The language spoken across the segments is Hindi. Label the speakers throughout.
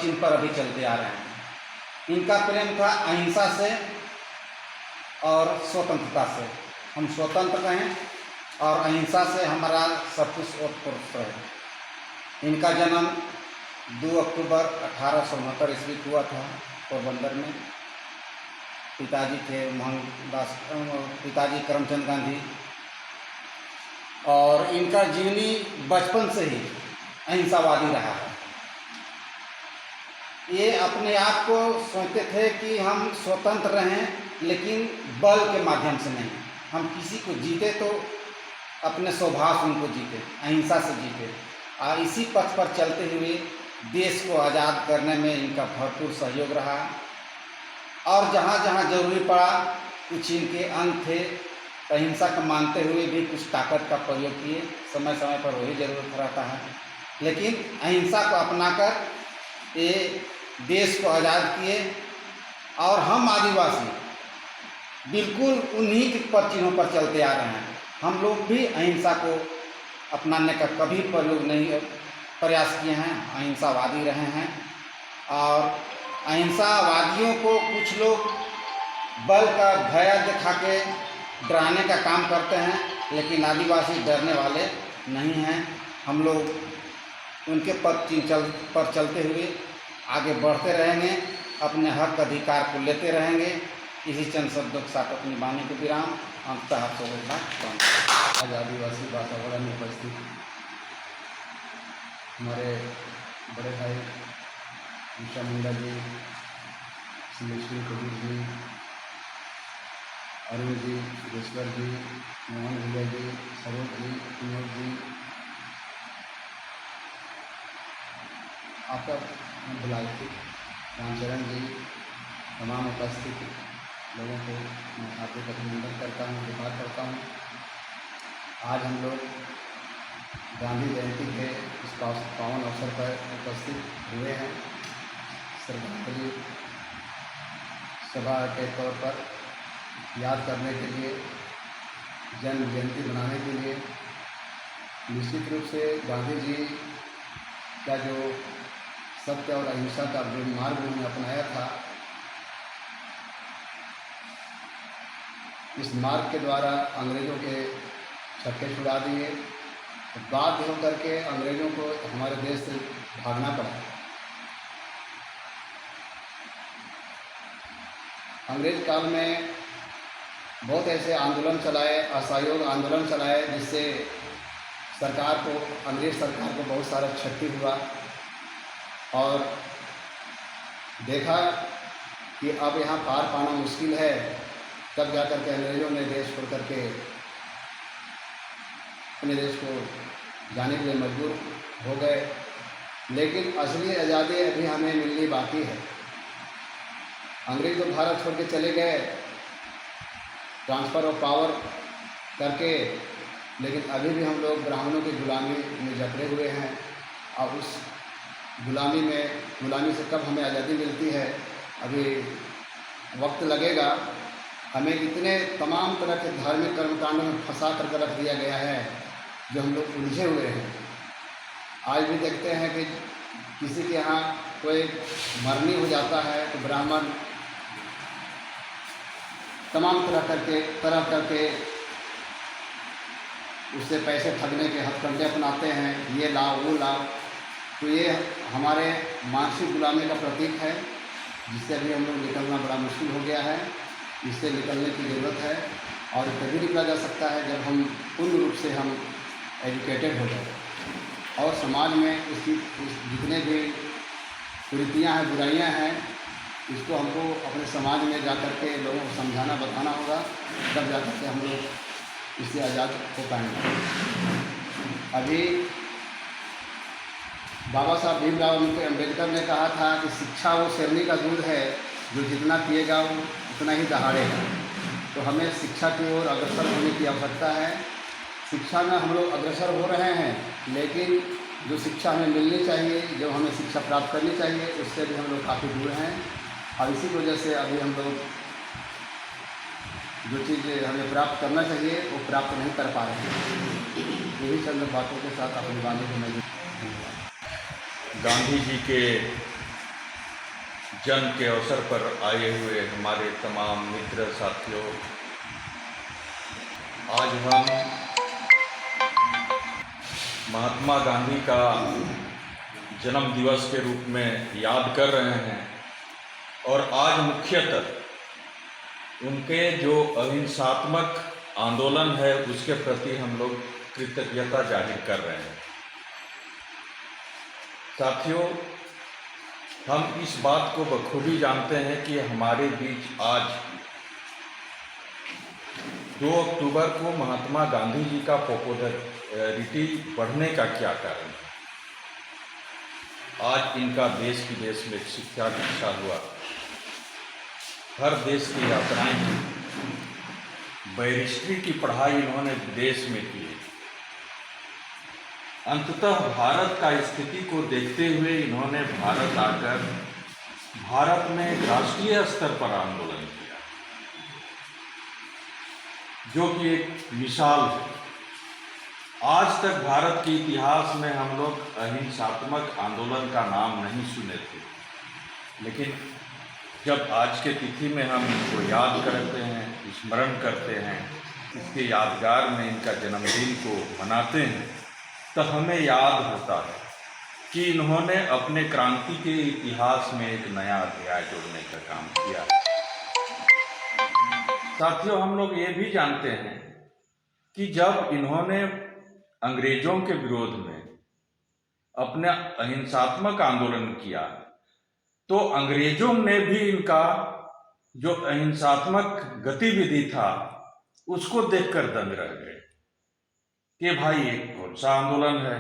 Speaker 1: पद चिन्ह पर अभी चलते आ रहे हैं। इनका प्रेम था अहिंसा से और स्वतंत्रता से। हम स्वतंत्र रहें और अहिंसा से हमारा सब कुछ ओतप्रोत रहे। इनका जन्म 2 अक्टूबर 1869 ईस्वी को हुआ था पोरबंदर में। पिताजी थे मोहनदास, पिताजी करमचंद गांधी, और इनका जीवनी बचपन से ही अहिंसावादी रहा है। ये अपने आप को सोचते थे कि हम स्वतंत्र रहें, लेकिन बल के माध्यम से नहीं। हम किसी को जीते तो अपने स्वभाव से उनको जीते, अहिंसा से जीते। और इसी पथ पर चलते हुए देश को आज़ाद करने में इनका भरपूर सहयोग रहा। और जहाँ जहाँ जरूरी पड़ा, कुछ इनके अंग थे, अहिंसा को मानते हुए भी कुछ ताकत का प्रयोग किए। समय समय पर वही जरूरत रहता है, लेकिन अहिंसा को अपनाकर ये देश को आज़ाद किए। और हम आदिवासी बिल्कुल उन्हीं के पद चिन्हों पर चलते आ रहे हैं। हम लोग भी अहिंसा को अपनाने का कभी प्रयास किए हैं, अहिंसावादी रहे हैं। और अहिंसावादियों को कुछ लोग बल का भय दिखा के डराने का काम करते हैं, लेकिन आदिवासी डरने वाले नहीं हैं। हम लोग उनके पद चिन्ह पर चलते हुए आगे बढ़ते रहेंगे, अपने हक अधिकार को लेते रहेंगे। इसी चंद शब्दों के साथ अपनी वाणी को विराम अंततः आज आदिवासी वातावरण में उपस्थित हमारे बड़े भाई ईशा मुंडा जी, लक्ष्मी कबीर जी, अरुण जी, सुरेश्वर जी, मोहन भैया जी, सरोज जी, विनोद जी, आपका बुलाए थे, रामचरण जी, तमाम उपस्थित लोगों को मैं हार्दिक अभिनंदन करता हूँ, धन्यवाद करता हूँ। आज हम लोग गांधी जयंती के इस पावन अवसर पर उपस्थित हुए हैं। श्रद्धांजलि सभा के तौर पर याद करने के लिए, जन्म जयंती मनाने के लिए। निश्चित रूप से गांधी जी का जो सत्य और अहिंसा का जो मार्ग उन्होंने अपनाया था, इस मार्ग के द्वारा अंग्रेज़ों के छक्के छुड़ा दिए। तो बाध्य होकर के अंग्रेज़ों को हमारे देश से भागना पड़ा। अंग्रेज काल में बहुत ऐसे आंदोलन चलाए, असहयोग आंदोलन चलाए, जिससे सरकार को, अंग्रेज सरकार को बहुत सारा क्षति हुआ। और देखा कि अब यहाँ पार पाना मुश्किल है, तब जा कर के अंग्रेज़ों ने देश छोड़ करके अपने देश को जाने के लिए मजबूर हो गए। लेकिन असली आज़ादी अभी हमें मिलनी बाकी है। अंग्रेज तो भारत छोड़ के चले गए ट्रांसफ़र ऑफ पावर करके, लेकिन अभी भी हम लोग ब्राह्मणों की गुलामी में जकड़े हुए हैं। और उस गुलामी से कब हमें आज़ादी मिलती है, अभी वक्त लगेगा। हमें इतने तमाम तरह के धार्मिक कर्मकांडों में फंसा करके रख दिया गया है, जो हम लोग उलझे हुए हैं। आज भी देखते हैं कि किसी के यहाँ कोई मरनी हो जाता है तो ब्राह्मण तमाम तरह करके उससे पैसे ठगने के हथकंडे अपनाते हैं, ये लाओ वो लाओ। तो ये हमारे मानसिक गुलामी का प्रतीक है, जिससे अभी हम लोग निकलना बड़ा मुश्किल हो गया है। इससे निकलने की ज़रूरत है, और तभी निकला जा सकता है जब हम पूर्ण रूप से हम एजुकेटेड हो जाए। और समाज में इसकी जितने भी कुरीतियाँ हैं, बुराइयाँ हैं, इसको हमको अपने समाज में जा कर के लोगों को समझाना, बताना होगा, तब जा कर के हम लोग इससे आज़ाद हो पाएंगे। अभी बाबा साहब भीमराव अम्बेडकर ने कहा था कि शिक्षा वो शेरनी का दूध है, जो जितना पिएगा वो उतना ही दहाड़ेगा। तो हमें शिक्षा की ओर अग्रसर होने की आवश्यकता है। शिक्षा में हम लोग अग्रसर हो रहे हैं, लेकिन जो शिक्षा हमें मिलनी चाहिए, जो हमें शिक्षा प्राप्त करनी चाहिए, उससे भी हम लोग काफ़ी दूर हैं। और इसी वजह से अभी हम लोग जो चीज़ हमें प्राप्त करना चाहिए वो प्राप्त नहीं कर पा रहे हैं। यही चंद बातों के साथ अपनी वाणी को मैं
Speaker 2: गांधी जी के जन्म के अवसर पर आए हुए हमारे तमाम मित्र साथियों, आज हम महात्मा गांधी का जन्म दिवस के रूप में याद कर रहे हैं और आज मुख्यतः उनके जो अहिंसात्मक आंदोलन है उसके प्रति हम लोग कृतज्ञता जाहिर कर रहे हैं। साथियों, हम इस बात को बखूबी जानते हैं कि हमारे बीच आज 2 अक्टूबर को महात्मा गांधी जी का पॉपुलरिटी बढ़ने का क्या कारण है। आज इनका देश विदेश में शिक्षा दीक्षा हुआ, हर देश की यात्राएं की, बैरिस्ट्री की पढ़ाई इन्होंने विदेश में की। अंततः भारत का स्थिति को देखते हुए इन्होंने भारत आकर भारत में एक राष्ट्रीय स्तर पर आंदोलन किया, जो कि एक मिसाल है। आज तक भारत के इतिहास में हम लोग अहिंसात्मक आंदोलन का नाम नहीं सुने थे, लेकिन जब आज के तिथि में हम इनको याद करते हैं, स्मरण करते हैं, इसके यादगार में इनका जन्मदिन को मनाते हैं, तो हमें याद होता है कि इन्होंने अपने क्रांति के इतिहास में एक नया अध्याय जोड़ने का काम किया। साथियों, हम लोग ये भी जानते हैं कि जब इन्होंने अंग्रेजों के विरोध में अपना अहिंसात्मक आंदोलन किया तो अंग्रेजों ने भी इनका जो अहिंसात्मक गतिविधि था उसको देखकर दंग रह गए कि भाई ये कौन सा आंदोलन है,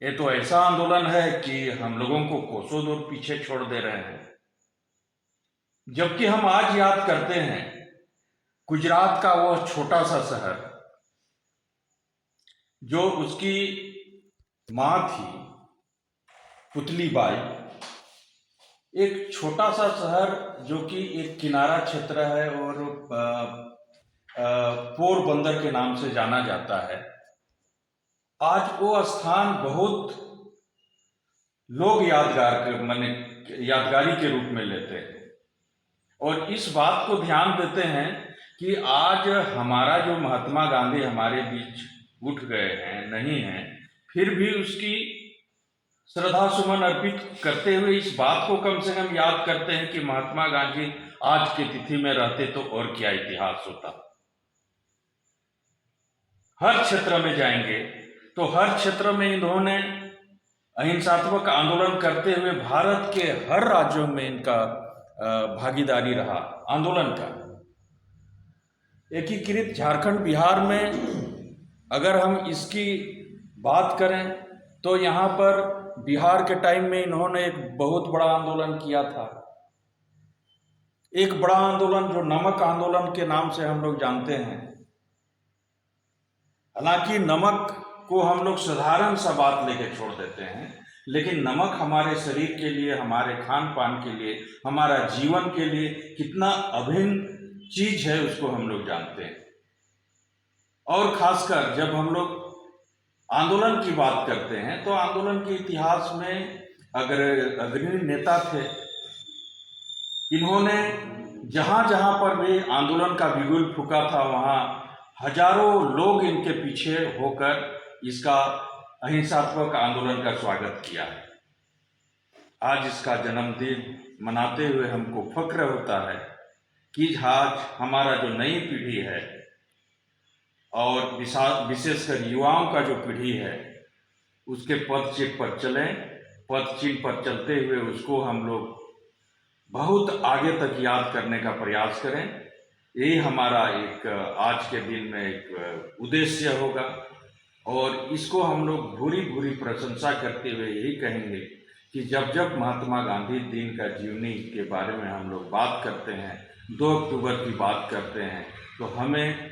Speaker 2: ये तो ऐसा आंदोलन है कि हम लोगों को कोसों दूर पीछे छोड़ दे रहे हैं। जबकि हम आज याद करते हैं गुजरात का वो छोटा सा शहर, जो उसकी मां थी पुतलीबाई, एक छोटा सा शहर जो कि एक किनारा क्षेत्र है और पोरबंदर के नाम से जाना जाता है। आज वो स्थान बहुत लोग यादगारी के रूप में लेते हैं और इस बात को ध्यान देते हैं कि आज हमारा जो महात्मा गांधी हमारे बीच उठ गए हैं, नहीं हैं, फिर भी उसकी श्रद्धा सुमन अर्पित करते हुए इस बात को कम से कम याद करते हैं कि महात्मा गांधी आज की तिथि में रहते तो और क्या इतिहास होता। हर क्षेत्र में जाएंगे तो हर क्षेत्र में इन्होंने अहिंसात्मक आंदोलन करते हुए भारत के हर राज्यों में इनका भागीदारी रहा आंदोलन का। एकीकृत झारखंड बिहार में अगर हम इसकी बात करें तो यहाँ पर बिहार के टाइम में इन्होंने एक बहुत बड़ा आंदोलन किया था, एक बड़ा आंदोलन जो नमक आंदोलन के नाम से हम लोग जानते हैं। हालांकि नमक को हम लोग साधारण सा बात लेके छोड़ देते हैं, लेकिन नमक हमारे शरीर के लिए, हमारे खान पान के लिए, हमारा जीवन के लिए कितना अभिन्न चीज है उसको हम लोग जानते हैं। और खासकर जब हम लोग आंदोलन की बात करते हैं तो आंदोलन के इतिहास में अगर अग्रणी नेता थे, इन्होंने जहां जहां पर भी आंदोलन का बिगुल फूंका था वहां हजारों लोग इनके पीछे होकर इसका अहिंसात्मक आंदोलन का स्वागत किया है। आज इसका जन्मदिन मनाते हुए हमको फक्र होता है कि आज हमारा जो नई पीढ़ी है और विशेषकर युवाओं का जो पीढ़ी है उसके पद चिन्ह पर चलें, पद चिन्ह पर चलते हुए उसको हम लोग बहुत आगे तक याद करने का प्रयास करें। यही हमारा एक आज के दिन में एक उद्देश्य होगा और इसको हम लोग भूरी भूरी प्रशंसा करते हुए यही कहेंगे कि जब जब महात्मा गांधी दिन का जीवनी के बारे में हम लोग बात करते हैं, 2 अक्टूबर की बात करते हैं, तो हमें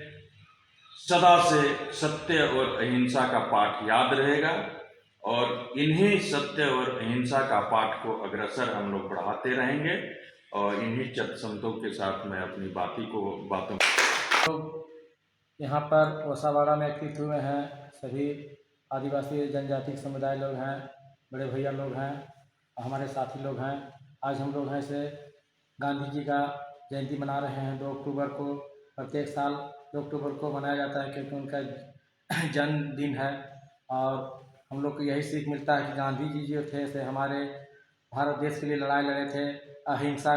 Speaker 2: सदा से सत्य और अहिंसा का पाठ याद रहेगा और इन्हीं सत्य और अहिंसा का पाठ को अग्रसर हम लोग बढ़ाते रहेंगे और इन्हीं संतों के साथ मैं अपनी बातों
Speaker 3: यहाँ पर ओसावाड़ा में एकत्रित हुए हैं। सभी आदिवासी जनजाति समुदाय लोग हैं, बड़े भैया लोग हैं, हमारे साथी लोग हैं। आज हम लोग हैं से गांधी जी का जयंती मना रहे हैं 2 अक्टूबर को। प्रत्येक साल 2 अक्टूबर को मनाया जाता है क्योंकि उनका जन्मदिन है। और हम लोग को यही सीख मिलता है कि गांधी जी जो थे से हमारे भारत देश के लिए लड़ाई लड़े थे। अहिंसा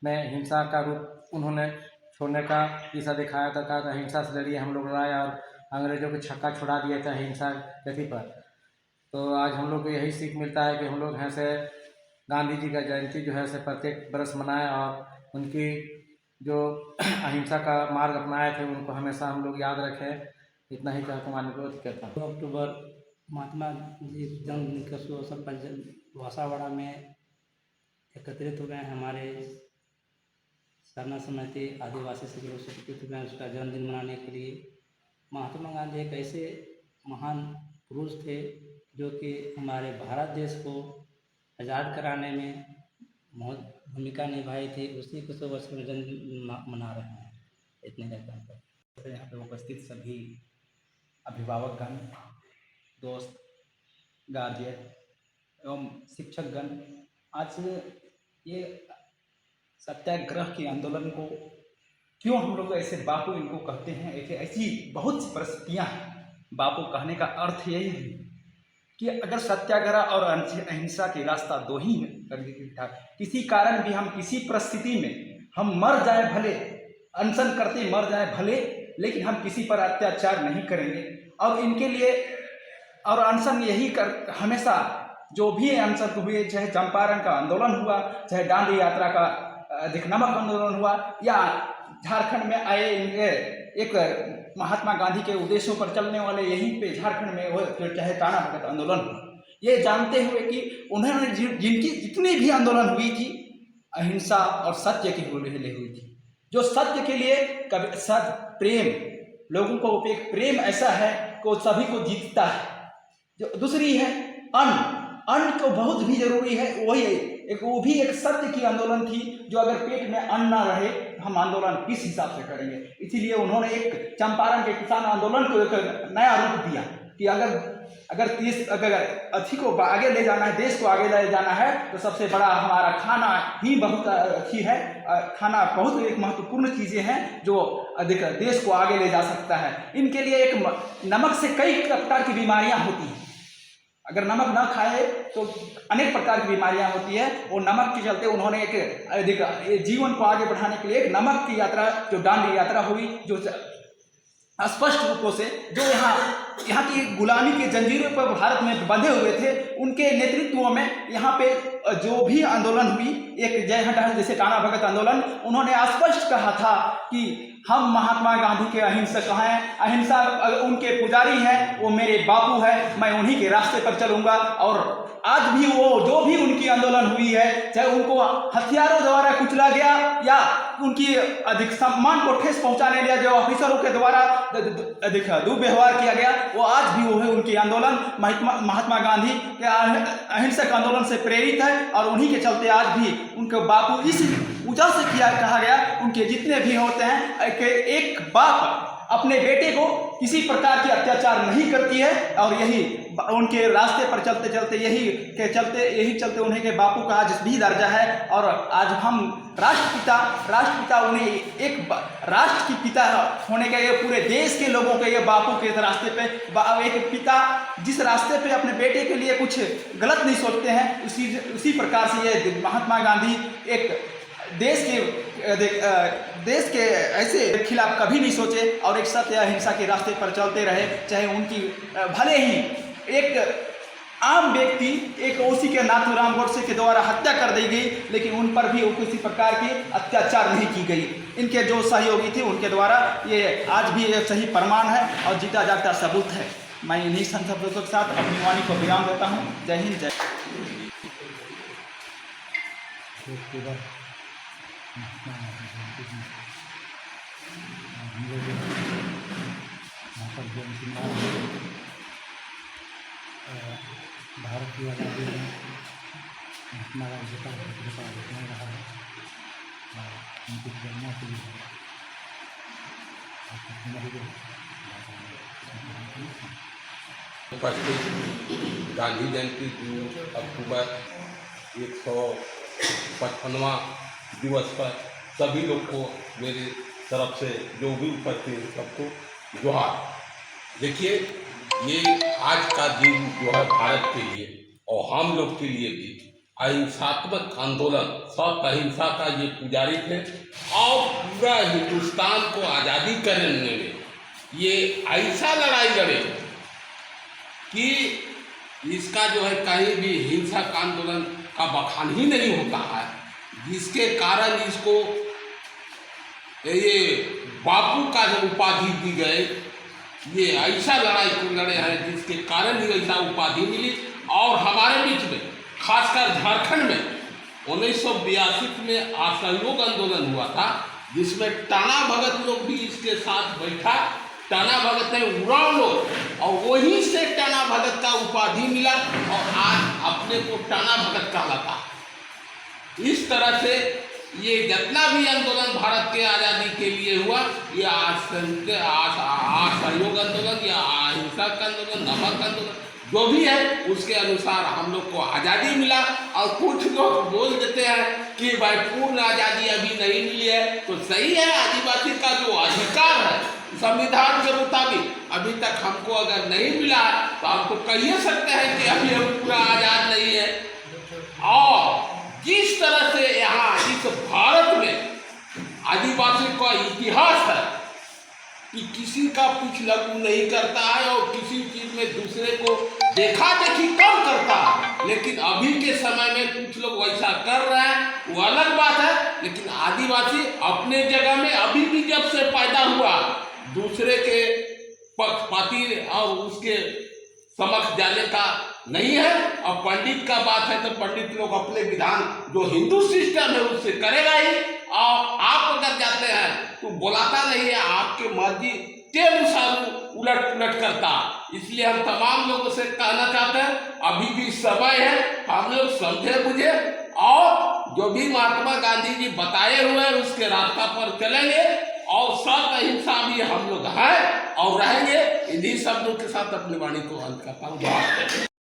Speaker 3: में हिंसा का रूप उन्होंने छोड़ने का दिशा दिखाया था। कहा था अहिंसा से लड़िए, हम लोग लड़ाए और अंग्रेजों को छक्का छुड़ा दिया था अहिंसा गति पर। तो आज हम लोग को यही सीख मिलता है कि हम लोग हैं से गांधी जी का जयंती जो है से प्रत्येक बरस मनाएं और उनकी जो अहिंसा का मार्ग अपनाए थे उनको हमेशा हम लोग याद रखें। इतना ही कहकर मैं अनुरोध करता हूँ।
Speaker 4: 2 अक्टूबर महात्मा जी जन्मदिन के अवसर पर वसावाड़ा में एकत्रित हो गए हैं। हमारे सरना समिति आदिवासी से लोग एकत्रित हो गए हैं उसका जन्मदिन मनाने के लिए। महात्मा गांधी एक ऐसे महान पुरुष थे जो कि हमारे भारत देश को आज़ाद कराने में बहुत भूमिका निभाई थी। उसी को 100 वर्ष में जन्मदिन मना रहे हैं। इतने का काम करते हैं।
Speaker 5: यहाँ पे उपस्थित सभी अभिभावकगण, दोस्त, गार्जियन एवं शिक्षकगण, आज ये सत्याग्रह के आंदोलन को क्यों हम लोग ऐसे बापू इनको कहते हैं, ऐसी बहुत सी परिस्थितियाँ हैं। बापू कहने का अर्थ यही है कि अगर सत्याग्रह और अहिंसा के रास्ता दो ही था, किसी कारण भी हम किसी परिस्थिति में हम मर जाए भले, अनशन करते मर जाए भले, लेकिन हम किसी पर अत्याचार नहीं करेंगे। और इनके लिए और अनशन यही कर हमेशा जो भी अनशन हुए, चाहे चंपारण का आंदोलन हुआ, चाहे दांडी यात्रा का नमक आंदोलन हुआ, या झारखंड में आए एक महात्मा गांधी के उद्देश्यों पर चलने वाले यहीं पे झारखंड में हो, चाहे टाना भगत आंदोलन हुआ, ये जानते हुए कि उन्होंने जिनकी जितनी भी आंदोलन हुई थी अहिंसा और सत्य की लिए हुई थी। जो सत्य के लिए कभी सत्य प्रेम, लोगों को एक प्रेम ऐसा है कि वो सभी को जीतता है। जो दूसरी है अन्न को बहुत भी जरूरी है, वो भी एक सत्य की आंदोलन थी। जो अगर पेट में अन्न ना रहे हम आंदोलन किस हिसाब से करेंगे। इसीलिए उन्होंने एक चंपारण के किसान आंदोलन को एक नया रूप दिया कि अगर अथी को आगे ले जाना है, देश को आगे ले जाना है, तो सबसे बड़ा हमारा खाना ही बहुत अच्छी है। खाना बहुत एक महत्वपूर्ण चीज़ें हैं जो अधिक देश को आगे ले जा सकता है। इनके लिए एक नमक से कई प्रकार की बीमारियां होती हैं। अगर नमक ना खाए तो अनेक प्रकार की बीमारियां होती है। वो नमक के चलते उन्होंने एक जीवन को आगे बढ़ाने के लिए एक नमक की यात्रा, जो दांडी यात्रा हुई, जो स्पष्ट रूपों से जो यहाँ की गुलामी के जंजीरों पर भारत में बंधे हुए थे, उनके नेतृत्व में यहाँ पे जो भी आंदोलन हुई, एक जय हटाओ जैसे टाना भगत आंदोलन, उन्होंने स्पष्ट कहा था कि हम महात्मा गांधी के अहिंसक हैं, अहिंसा उनके पुजारी हैं, वो मेरे बापू है, मैं उन्हीं के रास्ते पर चलूँगा। और आज भी वो जो भी उनकी आंदोलन हुई है, चाहे उनको हथियारों द्वारा कुचला गया या उनकी अधिक सम्मान को ठेस पहुंचाने लिया, जो ऑफिसरों के द्वारा अधिक दुर्व्यवहार किया गया, वो आज भी वो है उनकी आंदोलन महात्मा गांधी के अहिंसक आंदोलन से प्रेरित है। और उन्हीं के चलते आज भी उनके बापू इस वजह से कहा गया, उनके जितने भी होते हैं कि एक बाप अपने बेटे को किसी प्रकार की अत्याचार नहीं करती है। और यही उनके रास्ते पर चलते चलते यही चलते उन्हें के बापू का आज भी दर्जा है। और आज हम राष्ट्रपिता उन्हें एक राष्ट्र की पिता होने का, ये पूरे देश के लोगों के ये बापू के रास्ते पे एक पिता जिस रास्ते पे अपने बेटे के लिए कुछ गलत नहीं सोचते हैं, उसी प्रकार से ये महात्मा गांधी एक देश के ऐसे खिलाफ कभी नहीं सोचे और एक सत्य अहिंसा के रास्ते पर चलते रहे। चाहे उनकी भले ही एक आम व्यक्ति एक ओसी के नाथूराम गोडसे के द्वारा हत्या कर दी गई, लेकिन उन पर भी किसी प्रकार की अत्याचार नहीं की गई। इनके जो सहयोगी थे उनके द्वारा ये आज भी एक सही प्रमाण है और जीता जागता सबूत है। मैं इन्हीं संशब्दों के साथ अपनी वाणी को विराम देता हूँ। जय हिंद, जय।
Speaker 4: भारत की आज़ादी में महात्मा गांधी का योगदान रहा है और उनकी प्रेरणा के लिए
Speaker 6: उपस्थित गांधी जयंती 2 अक्टूबर 100 55वां दिवस पर सभी लोग को मेरी तरफ से जो भी उपस्थित हैं सबको जोहार। देखिए, ये आज का दिन जो है भारत के लिए और हम लोग के लिए भी अहिंसात्मक आंदोलन, सब अहिंसा का ये पुजारी थे और पूरा हिंदुस्तान को आज़ादी कराने में ये ऐसा लड़ाई लड़े कि इसका जो है कहीं भी हिंसक आंदोलन का बखान ही नहीं होता है, जिसके कारण इसको ये बापू का जो उपाधि दी गए, ये ऐसा लड़ाई को लड़े हैं जिसके कारण ही ऐसा उपाधि मिली। और हमारे बीच में खासकर झारखंड में 1982 में असहयोग आंदोलन हुआ था, जिसमें टाना भगत लोग भी इसके साथ बैठा। टाना भगत ने उड़ाव लो और वहीं से टाना भगत का उपाधि मिला और आज अपने को टाना भगत कहलाता। इस तरह से ये जितना भी आंदोलन भारत के आज़ादी के लिए हुआ, ये असहयोग आंदोलन या अहिंसक आंदोलन, नमक आंदोलन, जो भी है उसके अनुसार हम लोग को आज़ादी मिला। और कुछ लोग बोल देते हैं कि भाई पूर्ण आज़ादी अभी नहीं मिली है, तो सही है, आदिवासी का जो अधिकार है संविधान के मुताबिक अभी तक हमको अगर नहीं मिला तो हम तो कह सकते हैं कि अभी हम पूरा आज़ाद नहीं है। और जिस तरह से यहाँ इस भारत में आदिवासी का इतिहास है कि किसी का कुछ लागू नहीं करता है और किसी चीज में दूसरे को देखा देखी कम करता है, लेकिन अभी के समय में कुछ लोग वैसा कर रहे हैं, वो अलग बात है। लेकिन आदिवासी अपने जगह में अभी भी जब से पैदा हुआ दूसरे के पक्षपाती और उसके समक्ष जाने का नहीं है। और पंडित का बात है तो पंडित लोग अपने विधान जो हिंदू सिस्टम है उससे करेगा ही। और आप अगर जाते हैं तो बुलाता नहीं है, आपके मर्जी के अनुसार उलट पुलट करता। इसलिए हम तमाम लोगों से कहना चाहते हैं अभी भी समय है, हम लोग समझे बुझे और जो भी महात्मा गांधी जी बताए हुए हैं उसके रास्ता पर चलेंगे और सत अहिंसा भी हम लोग हैं और रहेंगे। इन्हीं शब्दों के साथ अपनी वाणी को अंत करता हूँ।